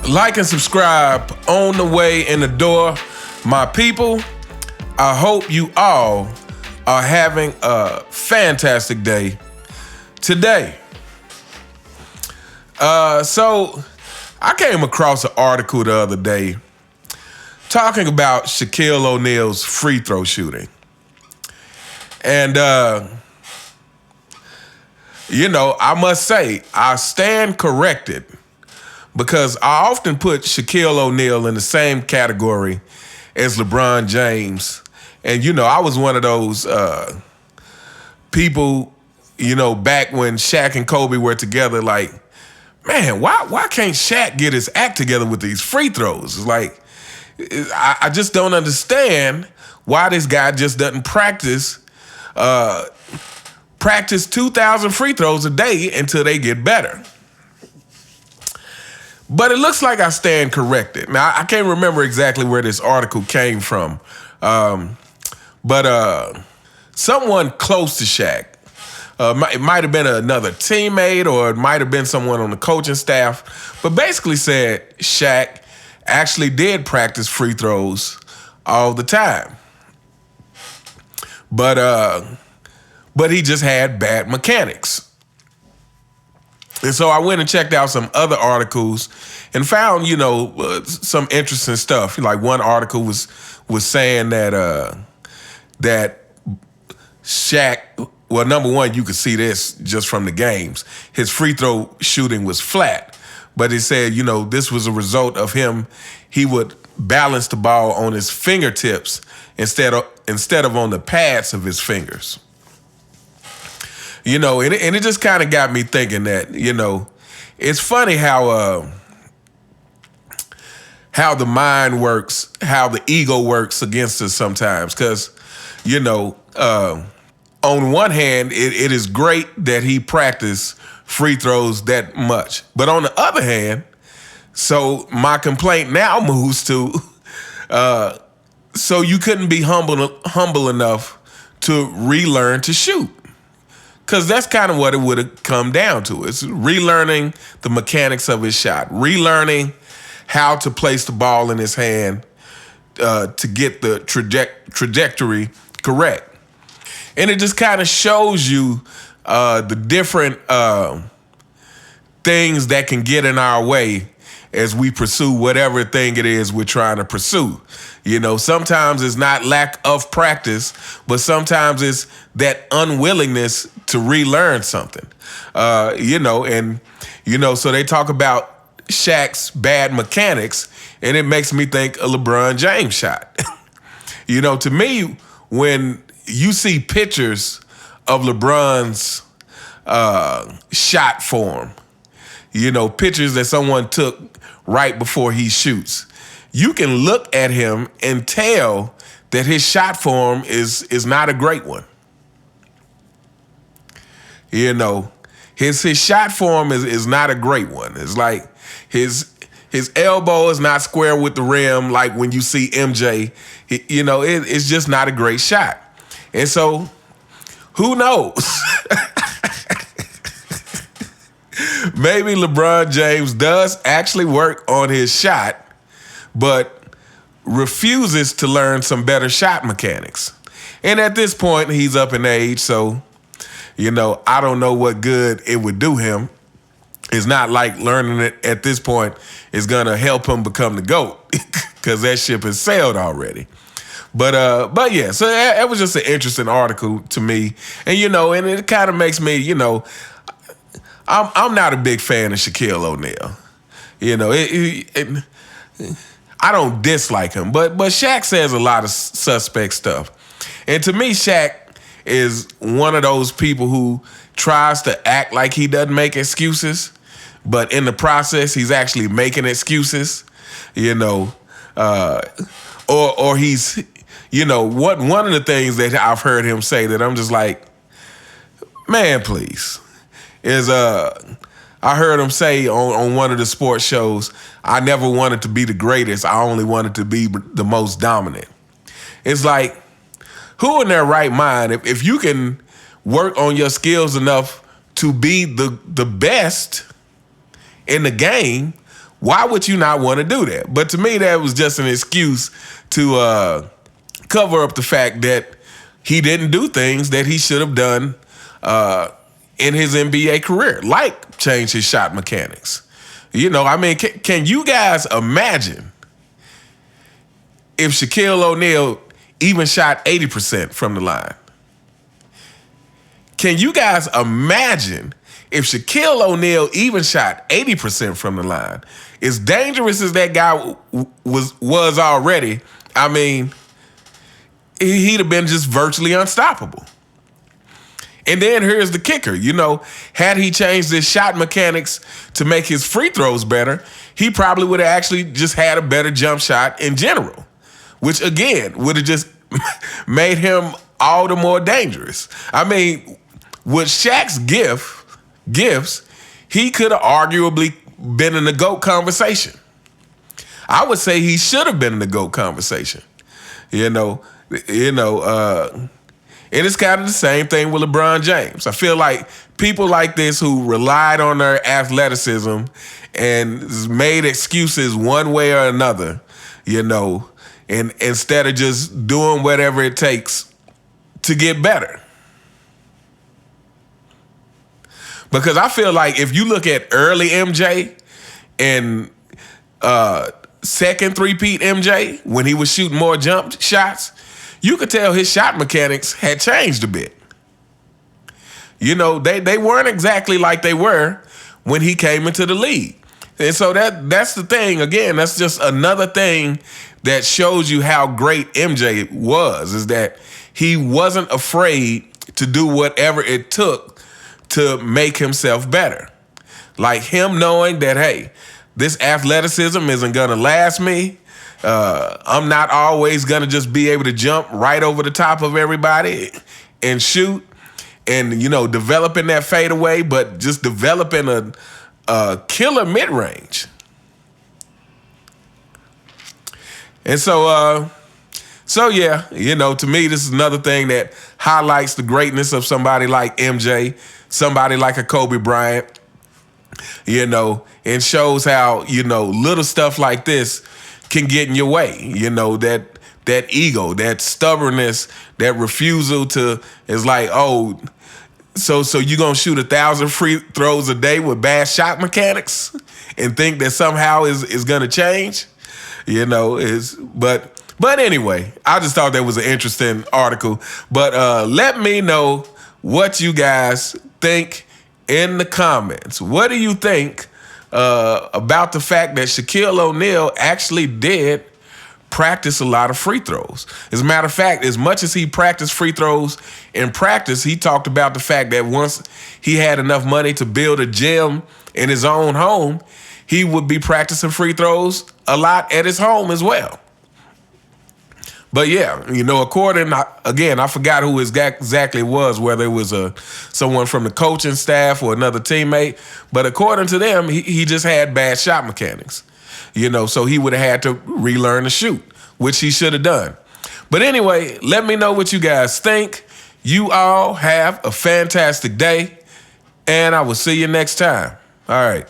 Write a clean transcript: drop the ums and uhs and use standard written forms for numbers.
Like and subscribe on the way in the door. My people, I hope you all are having a fantastic day today. So I came across an article the other day talking about Shaquille O'Neal's free throw shooting. And, I must say, I stand corrected because I often put Shaquille O'Neal in the same category as LeBron James. And, I was one of those people, back when Shaq and Kobe were together, like, man, why can't Shaq get his act together with these free throws? It's like, I just don't understand why this guy just doesn't practice 2,000 free throws a day until they get better. But it looks like I stand corrected. Now, I can't remember exactly where this article came from. But someone close to Shaq, it might have been another teammate or it might have been someone on the coaching staff, but basically said Shaq actually did practice free throws all the time. But he just had bad mechanics. And so I went and checked out some other articles and found, some interesting stuff. Like one article was saying that Shaq, well, number one, you could see this just from the games. His free throw shooting was flat. But he said, this was a result of him. He would balance the ball on his fingertips instead of on the pads of his fingers. And it just kind of got me thinking that, it's funny how the mind works, how the ego works against us sometimes. Because, on one hand, it is great that he practiced free throws that much. But on the other hand, so my complaint now moves to, so you couldn't be humble enough to relearn to shoot. Because that's kind of what it would have come down to. It's relearning the mechanics of his shot, relearning how to place the ball in his hand to get the trajectory correct. And it just kind of shows you the different things that can get in our way as we pursue whatever thing it is we're trying to pursue. Sometimes it's not lack of practice, but sometimes it's that unwillingness to relearn something. So they talk about Shaq's bad mechanics, and it makes me think a LeBron James shot. To me, when you see pictures of LeBron's shot form, pictures that someone took right before he shoots, you can look at him and tell that his shot form is not a great one. His shot form is not a great one. It's like his elbow is not square with the rim like when you see MJ. It's just not a great shot. And so, who knows? Maybe LeBron James does actually work on his shot, but refuses to learn some better shot mechanics. And at this point, he's up in age, so, I don't know what good it would do him. It's not like learning it at this point is going to help him become the GOAT, because that ship has sailed already. But yeah, so that was just an interesting article to me. And, and it kind of makes me, I'm not a big fan of Shaquille O'Neal. I don't dislike him, but Shaq says a lot of suspect stuff. And to me, Shaq is one of those people who tries to act like he doesn't make excuses, but in the process, he's actually making excuses, or he's, one of the things that I've heard him say that I'm just like, man, please, is I heard him say on one of the sports shows, I never wanted to be the greatest. I only wanted to be the most dominant. It's like, who in their right mind, if you can work on your skills enough to be the best in the game, Why would you not want to do that? But to me, that was just an excuse to cover up the fact that he didn't do things that he should have done in his NBA career, like change his shot mechanics. You know, I mean, can you guys imagine if Shaquille Oneal even shot 80% from the line? Can you guys imagine if Shaquille Oneal even shot 80% from the line? As dangerous as that guy was already, I mean, he'd have been just virtually unstoppable. And then here's the kicker, you know, had he changed his shot mechanics to make his free throws better, he probably would have actually just had a better jump shot in general, which again would have just made him all the more dangerous. I mean, with Shaq's gifts, he could have arguably been in the GOAT conversation. I would say he should have been in the GOAT conversation. And it's kind of the same thing with LeBron James. I feel like people like this who relied on their athleticism and made excuses one way or another, you know, and instead of just doing whatever it takes to get better. Because I feel like if you look at early MJ and second three-peat MJ, when he was shooting more jump shots, you could tell his shot mechanics had changed a bit. You know, they weren't exactly like they were when he came into the league. And so that's the thing. Again, that's just another thing that shows you how great MJ was, is that he wasn't afraid to do whatever it took to make himself better. Like him knowing that, hey, this athleticism isn't going to last me. I'm not always going to just be able to jump right over the top of everybody and shoot and, you know, developing that fadeaway, but just developing a killer mid-range. And so yeah, you know, to me, this is another thing that highlights the greatness of somebody like MJ, somebody like a Kobe Bryant, you know, and shows how, you know, little stuff like this can get in your way. You know, that ego, that stubbornness, that refusal to, is like, oh, so you gonna shoot 1,000 free throws a day with bad shot mechanics and think that somehow is gonna change? You know, but anyway, I just thought that was an interesting article. But let me know what you guys think in the comments. What do you think about the fact that Shaquille Oneal actually did practice a lot of free throws? As a matter of fact, as much as he practiced free throws in practice, he talked about the fact that once he had enough money to build a gym in his own home, he would be practicing free throws a lot at his home as well. But yeah, you know, again, I forgot who exactly it was, whether it was someone from the coaching staff or another teammate. But according to them, he just had bad shot mechanics. You know, so he would have had to relearn to shoot, which he should have done. But anyway, let me know what you guys think. You all have a fantastic day, and I will see you next time. All right.